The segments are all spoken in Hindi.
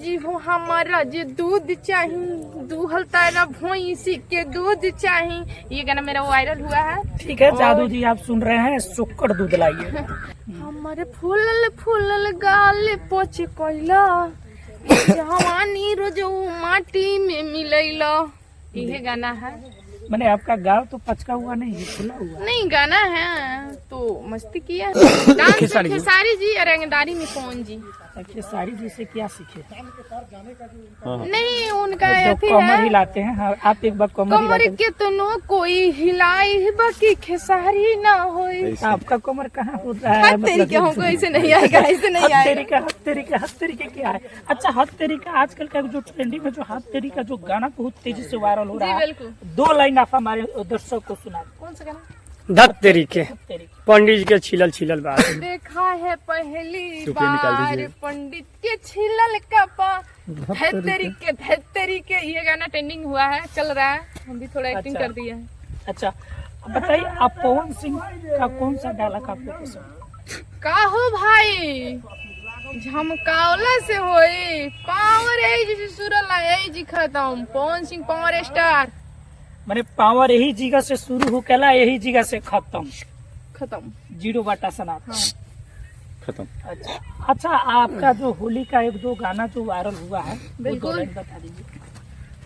जी हो हमारा जे दूध चाहिए, दूहल तारा भैंसी के दूध चाहिए। ये गाना मेरा वायरल हुआ है। ठीक है जादू जी, आप सुन रहे हैं, सुक्कड़ दूध लाइए। हमारे फूलल फूलल गाल पोछ कोइला, जवानी रोज माटी में मिलैला। ये गाना है। मैंने आपका गाल तो पचका हुआ नहीं है, खुला हुआ। नहीं गाना है तो मस्ती किया। डांस खेसारी खेसारी जी और रंगदारी में कौन जी। खेसारी जी से क्या सीखे? नहीं उनका जो अथी कमर है, हिलाते हैं। हाँ, आप एक बार कमर कमर हिलाते कितनो कोई हिलाई बाकी खेसारी ना होई। हैं। आपका कमर कहाँ होता है? तेरी हमको ऐसे नहीं आएगा, ऐसे नहीं आएगा। हथ तेरी का क्या है? अच्छा, हथ तेरी का आजकल का जो ट्रेंडिंग में जो हथ तेरी का जो गाना बहुत तेजी से वायरल हो रहा जी है, बिल्कुल। 2 लाइन आप हमारे दर्शक को सुना। कौन सा गाना? धत तेरी के तेरी पंडित जी के छिलल छिलल बात। देखा है पहली चुप्पी निकाल बार दीजिए। पंडित के छिलल कपा, धैतरी के ये गाना ट्रेंडिंग हुआ है, चल रहा है। हम भी थोड़ा एक्टिंग अच्छा। कर दिया है। अच्छा, अब बताइए आप पवन सिंह का कौन सा डायलॉग आपको पसंद? का हो भाई झमकावला से होई पावर एज से सुरला एज खत्म। पवन सिंह पावर स्टार मैंने पावर यही जगह से शुरू हो केला, यही जगह से खत्म। खत्म। 0 बटा सनातन। हाँ। खत्म। अच्छा, आपका जो होली का 1-2 गाना जो वायरल हुआ है, वो बिल्कुल। 2 लाइन बता दीजिए।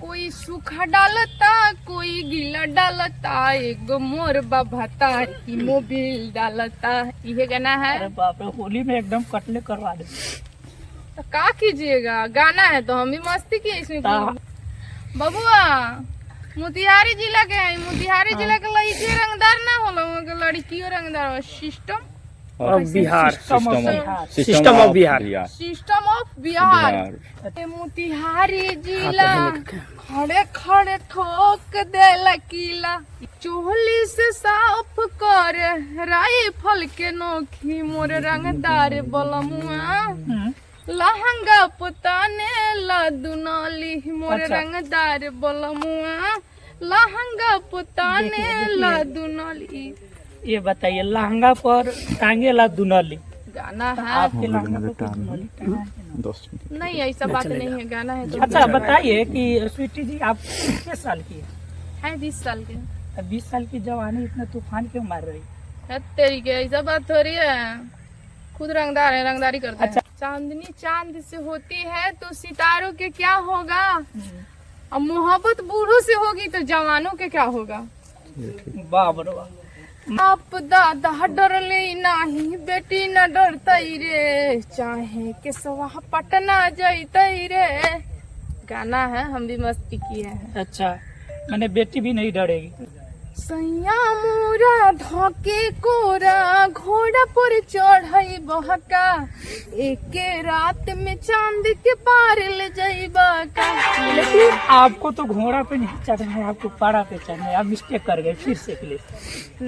कोई सूखा डालता कोई गीला डालता, एक मोर बभाता की मोबिल डालता। ये गाना है। अरे बाप रे, होली में एकदम कटले करवा दे। तो का कीजिएगा, गाना है तो हम भी मस्ती किए इसमें। ता- बबुआ मोतिहारी जिला के है, मोतिहारी जिला के लड़की रंगदार ना होला, लड़कियों रंगदार। सिस्टम और Bihar system of Bihar. System of Bihar. System of Bihar. Motihari जिला खड़े खड़े ठोक दे लकीला, चोली से साफ कर राइफल के नोखी मोर रंगदार बलमुआ। लहंगा पुताने ला दुनाली मोर अच्छा। रंगदार बलमुआ, लहंगा पुताने ला दुनाली। ये बताइए, लहंगा पर टांगे ला दुनली। गाना है। आपके लहंगा पर कोई दुनली टांगा है ना? नहीं ऐसा बात नहीं है, गाना है तो। अच्छा बताइए कि स्वीटी जी, आप कितने साल की है 20 साल के। है? 20 साल की जवानी इतना तूफान क्यों मार रही? है तेरी के ऐसा बात हो रही है। खुद रंगदार है, रंगदारी करते अच्छा। हैं। चांदनी चांद से होती है तो सितारों के क्या होगा, अब मोहब्बत बूढ़ों से होगी तो जवानों के क्या होगा। बाप रे बाप। आप दादा डरले नाही बेटी न डरतई रे, चाहे के सवाह पटना जैतई रे। गाना है, हम भी मस्ती किए हैं। अच्छा, मैंने बेटी भी नहीं डरेगी। सैया मोरा धोके कोरा घोड़ा पर चढ़ई बहका, एके रात में चांद के पार ले जाइबा का। लेकिन आपको तो घोड़ा पे नहीं चढ़ना है, आपको पाड़ा पे चढ़ना है। आप मिस्टेक कर गए फिर से के लिए।